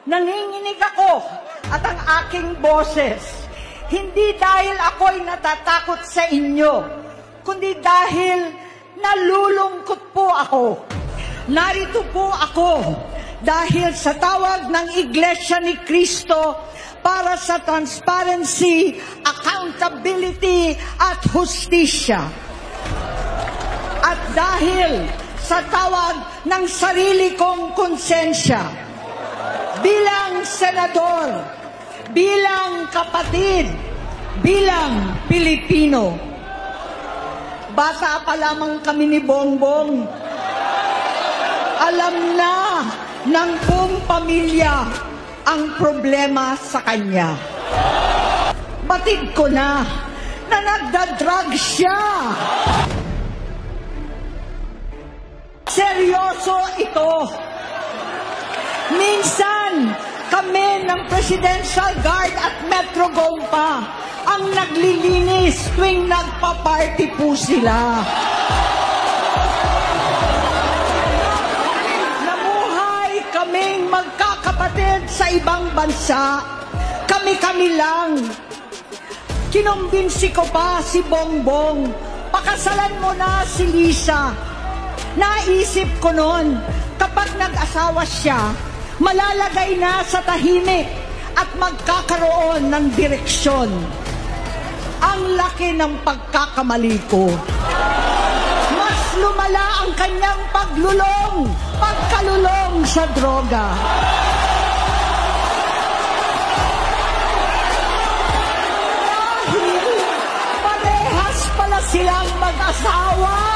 Nanginginig ako at ang aking boses, hindi dahil ako'y natatakot sa inyo, kundi dahil nalulungkot po ako. Narito po ako dahil sa tawag ng Iglesia ni Cristo para sa transparency, accountability at hustisya. At dahil sa tawag ng sarili kong konsensya, bilang senador, bilang kapatid, bilang Pilipino. Bata pa lamang kami ni Bongbong. Alam na ng buong pamilya ang problema sa kanya. Batid ko na nagda-drug siya. Seryoso ito. Minsan, kami ng Presidential Guard at Metro Gompa ang naglilinis tuwing nagpa-party po sila. Kaming magkakapatid sa ibang bansa, kami-kami lang. Kinumbinsi ko pa si Bongbong, pakasalan mo na si Lisa. Naisip ko noon, kapag nag-asawa siya, malalagay na sa tahimik at magkakaroon ng direksyon. Ang laki ng pagkakamali ko. Mas lumala ang kanyang pagkalulong sa droga. Dahil parehas pala silang mag-asawa.